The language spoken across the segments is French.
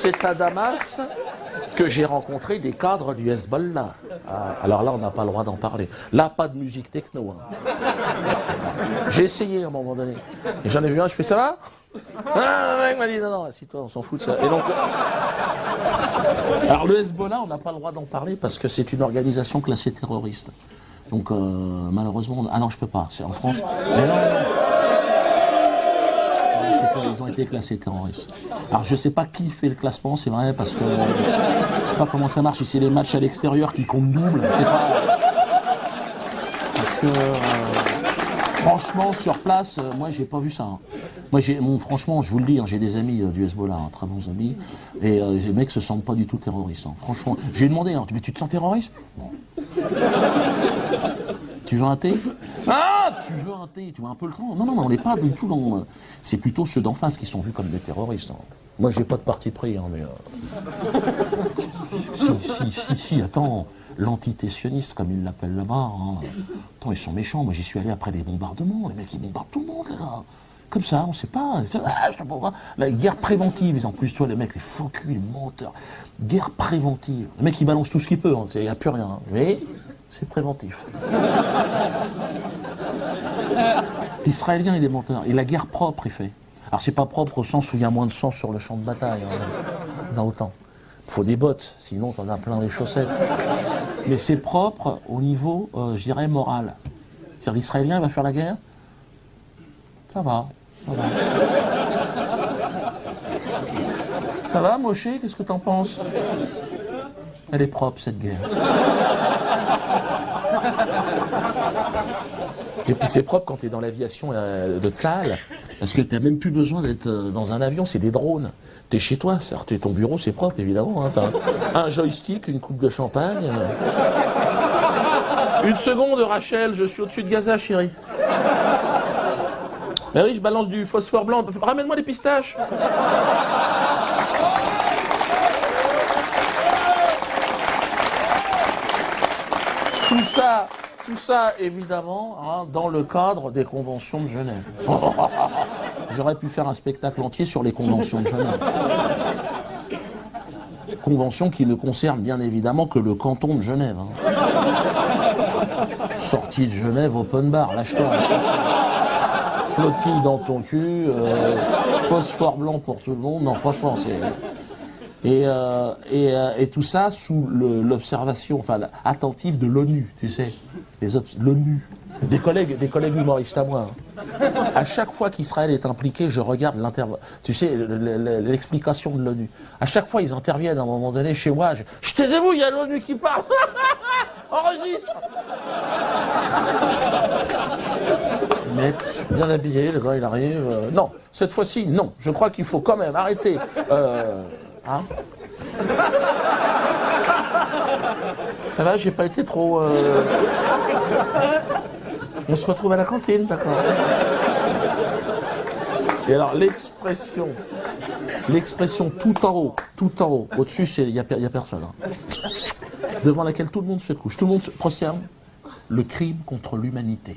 c'est à Damas que j'ai rencontré des cadres du Hezbollah. Ah, alors là, on n'a pas le droit d'en parler. Là, pas de musique techno. Hein. J'ai essayé à un moment donné. Et j'en ai vu un, je fais, ça va? Ah, le mec m'a dit, non, non, assis-toi, on s'en fout de ça. Et donc, alors le Hezbollah, on n'a pas le droit d'en parler parce que c'est une organisation classée terroriste. Donc, malheureusement, ah non, je peux pas, c'est en France. Mais non, ils ont été classés terroristes. Alors je sais pas qui fait le classement, c'est vrai, parce que je sais pas comment ça marche, si c'est les matchs à l'extérieur qui comptent double, je sais pas. Parce que franchement, sur place, moi j'ai pas vu ça. Hein. Moi franchement, je vous le dis, hein, j'ai des amis du Hezbollah, hein, très bons amis, et les mecs se sentent pas du tout terroristes. Hein. Franchement, j'ai demandé, hein, mais tu te sens terroriste? Non. Tu veux un thé? Ah, tu veux un thé? Tu vois un peu le temps? Non, non, non, on n'est pas du tout dans... C'est plutôt ceux d'en face qui sont vus comme des terroristes. Hein. Moi, j'ai pas de parti pris, hein, mais... Si, attends, l'antité-sioniste, comme ils l'appellent là-bas, hein. Attends, ils sont méchants. Moi, j'y suis allé après des bombardements. Les mecs, ils bombardent tout le monde, là. Comme ça, on sait pas. La guerre préventive, en plus, toi, les mecs, les faux culs, les menteurs. Guerre préventive. Le mec, il balance tout ce qu'il peut, il n'y a plus rien. Hein. Mais... c'est préventif. L'Israélien, il est menteur. Et la guerre propre, il fait. Alors, c'est pas propre au sens où il y a moins de sang sur le champ de bataille. Hein, dans autant. Il faut des bottes, sinon t'en as plein les chaussettes. Mais c'est propre au niveau, je dirais, moral. C'est-à-dire, l'Israélien, il va faire la guerre? Ça va. Ça va. Ça va, Moshe? Qu'est-ce que t'en penses? Elle est propre, cette guerre. Et puis c'est propre quand tu es dans l'aviation de Tsahal, parce que tu n'as même plus besoin d'être dans un avion, c'est des drones. Tu es chez toi, c'est ton bureau, c'est propre évidemment. Hein, t'as un joystick, une coupe de champagne. Une seconde, Rachel, je suis au-dessus de Gaza, chérie. Mais oui, je balance du phosphore blanc. Ramène-moi les pistaches. Tout ça, évidemment, hein, dans le cadre des conventions de Genève. J'aurais pu faire un spectacle entier sur les conventions de Genève. Conventions qui ne concernent bien évidemment que le canton de Genève. Hein. Sortie de Genève, open bar, lâche-toi. Flottille dans ton cul, phosphore blanc pour tout le monde. Non, franchement, c'est... Et tout ça sous l'observation, enfin, attentive de l'ONU, tu sais, l'ONU, des collègues humoristes à moi. Hein. À chaque fois qu'Israël est impliqué, je regarde tu sais, l'explication de l'ONU. À chaque fois, ils interviennent à un moment donné chez moi. Taisez-vous, il y a l'ONU qui parle. Enregistre. Mec, bien habillé, le gars, il arrive. Non, cette fois-ci, non. Je crois qu'il faut quand même arrêter. Hein? Ça va, j'ai pas été trop... On se retrouve à la cantine, d'accord. Et alors, l'expression tout en haut, au-dessus, il y a personne. Hein. Devant laquelle tout le monde se couche, tout le monde se prosterne. Le crime contre l'humanité.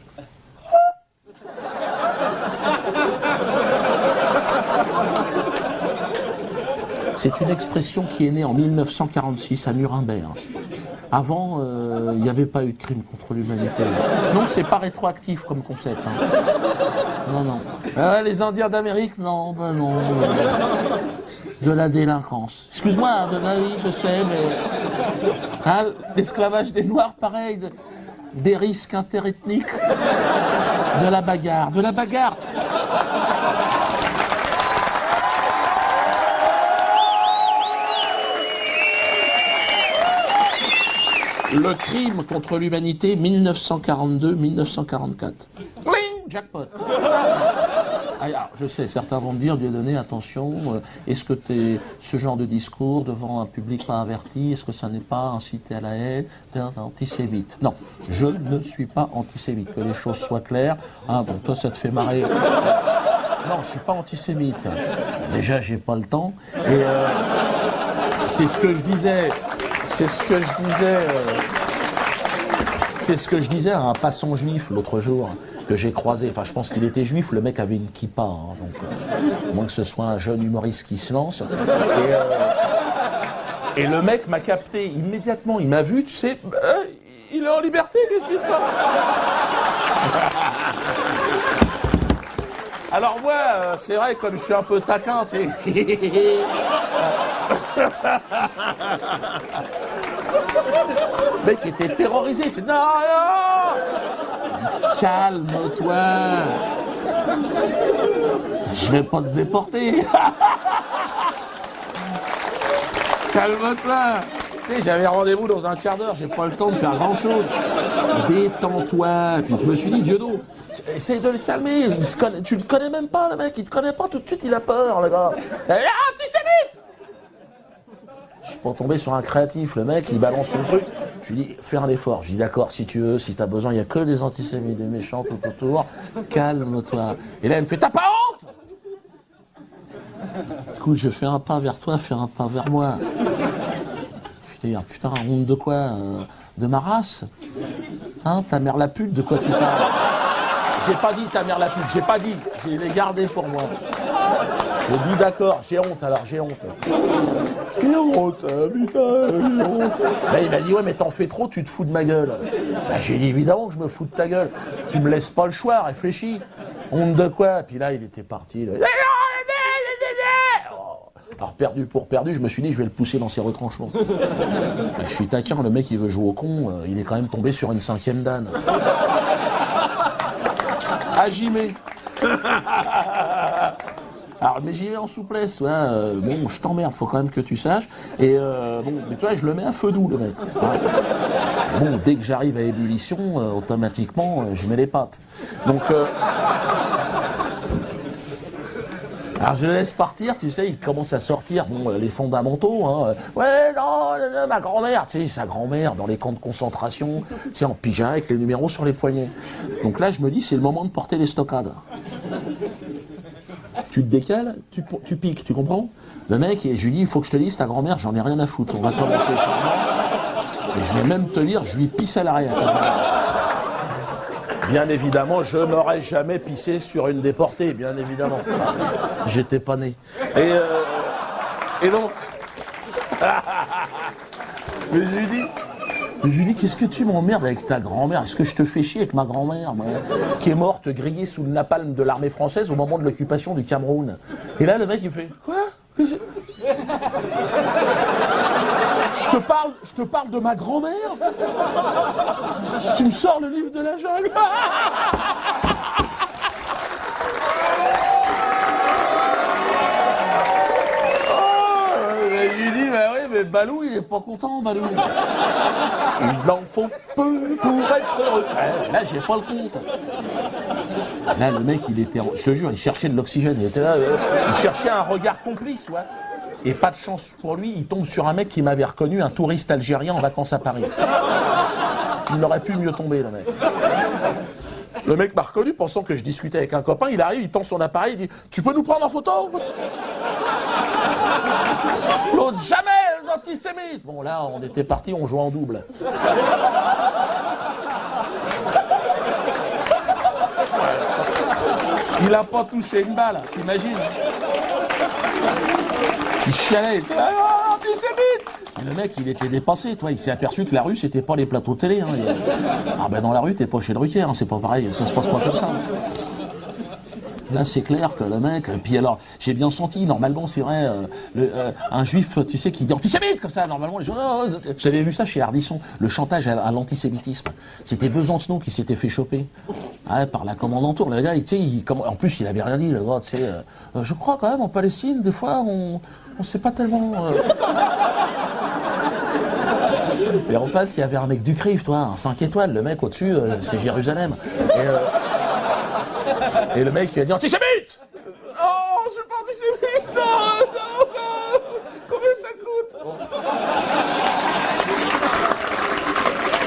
C'est une expression qui est née en 1946 à Nuremberg. Avant, il n'y avait pas eu de crime contre l'humanité. Non, c'est pas rétroactif comme concept. Hein. Non, non. Les Indiens d'Amérique, non, ben non. De la délinquance. Excuse-moi, oui, je sais, mais... Hein, l'esclavage des Noirs, pareil. Des risques interethniques. De la bagarre. De la bagarre. Le crime contre l'humanité, 1942-1944. Oui, jackpot. Alors, je sais, certains vont me dire, Dieudonné, attention, est-ce que ce genre de discours devant un public pas averti, est-ce que ça n'est pas incité à la haine, antisémite? Non, je ne suis pas antisémite, que les choses soient claires. Hein, bon, toi, ça te fait marrer. Non, je suis pas antisémite. Déjà, j'ai pas le temps. Et c'est ce que je disais. C'est ce que je disais à un passant juif l'autre jour que j'ai croisé. Enfin, je pense qu'il était juif. Le mec avait une kippa. Hein, donc, moins que ce soit un jeune humoriste qui se lance. Et le mec m'a capté immédiatement, il m'a vu, tu sais, il est en liberté, qu'est-ce qui se passe? Alors moi, c'est vrai, comme je suis un peu taquin, tu sais... Le mec était terrorisé, tu dis, non, non! Calme-toi! Je vais pas te déporter! Calme-toi! Tu sais, j'avais rendez-vous dans un quart d'heure, j'ai pas le temps de faire grand-chose. Détends-toi! Puis je me suis dit, Diodo, essaye de le calmer, tu le connais même pas, le mec, il te connaît pas, tout de suite il a peur, le gars. Antisémite! Je suis pas tombé sur un créatif, le mec, il balance son truc. Je lui dis, fais un effort. Je dis, d'accord, si tu veux, si t'as besoin, il y a que des antisémites, des méchants tout autour. Calme-toi. Et là, il me fait, t'as pas honte? Écoute, je fais un pas vers toi, fais un pas vers moi. Je dis, putain, honte de quoi? De ma race? Hein, ta mère la pute, de quoi tu parles? J'ai pas dit ta mère la pute, j'ai pas dit. J'ai les gardé pour moi. Je dis d'accord, j'ai honte alors, j'ai honte. Quelle honte, putain, honte. Là, il m'a dit, ouais, mais t'en fais trop, tu te fous de ma gueule. Bah, j'ai dit, évidemment que je me fous de ta gueule. Tu me laisses pas le choix, réfléchis. Honte de quoi? Puis là, il était parti. Là. Alors, perdu pour perdu, je me suis dit, je vais le pousser dans ses retranchements. Bah, je suis taquin, le mec, il veut jouer au con, il est quand même tombé sur une 5e dan. Agimé. Alors, mais j'y vais en souplesse, ouais, bon, je t'emmerde, faut quand même que tu saches. Et bon, mais tu vois, je le mets à feu doux, le mec. Ouais. Bon, dès que j'arrive à ébullition, automatiquement, je mets les pattes. Donc, alors je le laisse partir, tu sais, il commence à sortir, bon, les fondamentaux, hein. Ouais, non, ma grand-mère, tu sais, sa grand-mère dans les camps de concentration, tu sais, en pyjama avec les numéros sur les poignets. Donc là, je me dis, c'est le moment de porter les stockades. Tu te décales, tu piques, tu comprends? Le mec, je lui dis, il faut que je te dise, ta grand-mère, j'en ai rien à foutre, on va commencer. Et je vais même te dire, je lui pisse à l'arrière. Bien évidemment, je n'aurais jamais pissé sur une déportée, bien évidemment. J'étais pas né. Et donc... Mais je lui dis, qu'est-ce que tu m'emmerdes avec ta grand-mère? Est-ce que je te fais chier avec ma grand-mère, moi, qui est morte grillée sous le napalm de l'armée française au moment de l'occupation du Cameroun? Et là, le mec, il fait, quoi? Je te parle de ma grand-mère? Tu me sors le livre de la jungle? Je lui dis, bah oui, mais Balou, il est pas content, Balou. Il en faut peu pour être heureux. Là, j'ai pas le compte. Là, le mec, il était, je te jure, il cherchait de l'oxygène. Il était là, il cherchait un regard complice, ouais. Et pas de chance pour lui, il tombe sur un mec qui m'avait reconnu, un touriste algérien en vacances à Paris. Il n'aurait pu mieux tomber, le mec. Le mec m'a reconnu, pensant que je discutais avec un copain. Il arrive, il tend son appareil, il dit « Tu peux nous prendre en photo ?» L'autre, jamais, les antisémites. Bon, là, on était partis, on jouait en double. Il a pas touché une balle, t'imagines? Il chialait, il était là, oh, antisémite. Et le mec, il était dépassé, toi. Il s'est aperçu que la rue, c'était pas les plateaux télé. Hein. Ah ben dans la rue, t'es pas chez le Ruquier, hein. C'est pas pareil, ça se passe pas comme ça. Là, c'est clair que le mec... Puis alors, j'ai bien senti, normalement, c'est vrai, un juif, tu sais, qui dit antisémite, comme ça, normalement, les gens... J'avais vu ça chez Ardisson, le chantage à l'antisémitisme. C'était Besancenot qui s'était fait choper par la commandanture. Le gars, tu sais, en plus, il avait rien dit, le gars, tu sais... je crois quand même, en Palestine, des fois, on sait pas tellement... Et en face, il y avait un mec du CRIF, toi, un 5 étoiles, le mec au-dessus, c'est Jérusalem. Et le mec, il a dit antisémite! Oh, je suis pas antisémite, non!